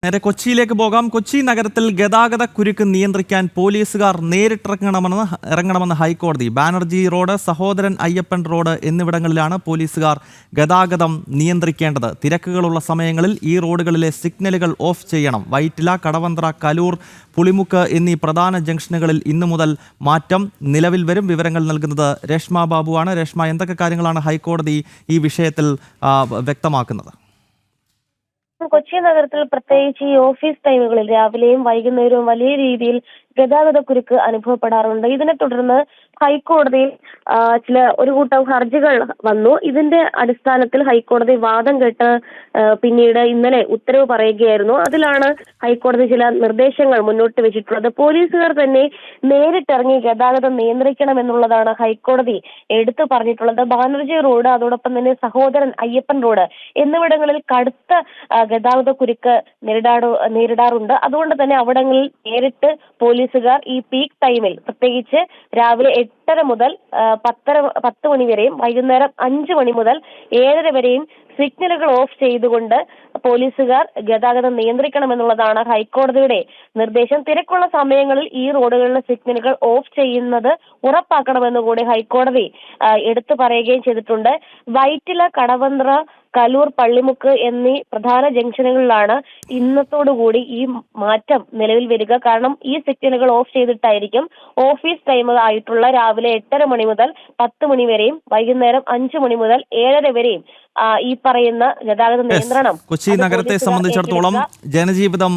നേരെ കൊച്ചിയിലേക്ക് പോകാം. കൊച്ചി നഗരത്തിൽ ഗതാഗത കുരുക്ക് നിയന്ത്രിക്കാൻ പോലീസുകാർ ഇറങ്ങണമെന്ന് ഹൈക്കോടതി. ബാനർജി റോഡ്, സഹോദരൻ അയ്യപ്പൻ റോഡ് എന്നിവിടങ്ങളിലാണ് പോലീസുകാർ ഗതാഗതം നിയന്ത്രിക്കേണ്ടത്. തിരക്കുകളുള്ള സമയങ്ങളിൽ ഈ റോഡുകളിലെ സിഗ്നലുകൾ ഓഫ് ചെയ്യണം. വൈറ്റില, കടവന്ത്ര, കലൂർ, പുളിമുക്ക് എന്നീ പ്രധാന ജംഗ്ഷനുകളിൽ ഇന്നു മുതൽ മാറ്റം നിലവിൽ വരും. വിവരങ്ങൾ നൽകുന്നത് രേഷ്മ ബാബുവാണ്. രേഷ്മ, എന്തൊക്കെ കാര്യങ്ങളാണ് ഹൈക്കോടതി ഈ വിഷയത്തിൽ വ്യക്തമാക്കുന്നത്? കൊച്ചി നഗരത്തിൽ പ്രത്യേകിച്ച് ഈ ഓഫീസ് ടൈമുകളിൽ രാവിലെയും വൈകുന്നേരവും വലിയ രീതിയിൽ ഗതാഗത കുരുക്ക് അനുഭവപ്പെടാറുണ്ട്. ഇതിനെ തുടർന്ന് ഹൈക്കോടതിയിൽ ഒരു കൂട്ടം ഹർജികൾ വന്നു. ഇതിന്റെ അടിസ്ഥാനത്തിൽ ഹൈക്കോടതി വാദം കേട്ട് പിന്നീട് ഇന്നലെ ഉത്തരവ് പറയുകയായിരുന്നു. അതിലാണ് ഹൈക്കോടതി ചില നിർദ്ദേശങ്ങൾ മുന്നോട്ട് വെച്ചിട്ടുള്ളത്. പോലീസുകാർ തന്നെ നേരിട്ടിറങ്ങി ഗതാഗതം നിയന്ത്രിക്കണമെന്നുള്ളതാണ് ഹൈക്കോടതി എടുത്തു പറഞ്ഞിട്ടുള്ളത്. ബാനർജി റോഡ്, അതോടൊപ്പം തന്നെ സഹോദരൻ അയ്യപ്പൻ റോഡ് എന്നിവിടങ്ങളിൽ കടുത്ത ഗതാഗത കുരുക്ക് നേരിടാറുണ്ട്. അതുകൊണ്ട് തന്നെ അവിടങ്ങളിൽ നേരിട്ട് പോലീസുകാർ ഈ പീക്ക് ടൈമിൽ, പ്രത്യേകിച്ച് രാവിലെ 8:30 മുതൽ 10 മണി വരെയും വൈകുന്നേരം 5 മണി മുതൽ 7:30 വരെയും സിഗ്നലുകൾ ഓഫ് ചെയ്തുകൊണ്ട് പോലീസുകാർ ഗതാഗതം നിയന്ത്രിക്കണമെന്നുള്ളതാണ് ഹൈക്കോടതിയുടെ നിർദ്ദേശം. തിരക്കുള്ള സമയങ്ങളിൽ ഈ റോഡുകളിലെ സിഗ്നലുകൾ ഓഫ് ചെയ്യുന്നത് ഉറപ്പാക്കണമെന്ന് കൂടി ഹൈക്കോടതി എടുത്തു പറയുകയും ചെയ്തിട്ടുണ്ട്. വൈറ്റില, കടവന്ത്ര, കലൂർ, പള്ളിമുക്ക് എന്നീ പ്രധാന ജംഗ്ഷനുകളിലാണ് ഇന്നത്തോടുകൂടി ഈ മാറ്റം നിലവിൽ വരിക. കാരണം ഈ സിഗ്നലുകൾ ഓഫ് ചെയ്തിട്ടായിരിക്കും ഓഫീസ് ടൈം ആയിട്ടുള്ള രാവിലെ 8:30 മണി മുതൽ 10 മണി വരെയും വൈകുന്നേരം 5 മണി മുതൽ 7:30 വരെയും ഈ പറയുന്ന ഗതാഗത നിയന്ത്രണം. കൊച്ചി നഗരത്തെ സംബന്ധിച്ചിടത്തോളം ജനജീവിതം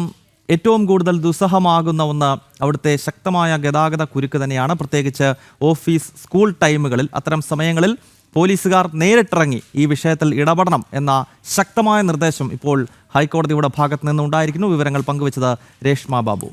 ഏറ്റവും കൂടുതൽ ദുസ്സഹമാകുന്ന ഒന്ന് അവിടുത്തെ ശക്തമായ ഗതാഗത കുരുക്ക് തന്നെയാണ്. പ്രത്യേകിച്ച് ഓഫീസ്, സ്കൂൾ ടൈമുകളിൽ അത്തരം സമയങ്ങളിൽ പോലീസുകാർ നേരിട്ടിറങ്ങി ഈ വിഷയത്തിൽ ഇടപെടണം എന്ന ശക്തമായ നിർദ്ദേശം ഇപ്പോൾ ഹൈക്കോടതിയുടെ ഭാഗത്ത് നിന്നുണ്ടായിരിക്കുന്നു. വിവരങ്ങൾ പങ്കുവച്ചത് രേഷ്മ ബാബു.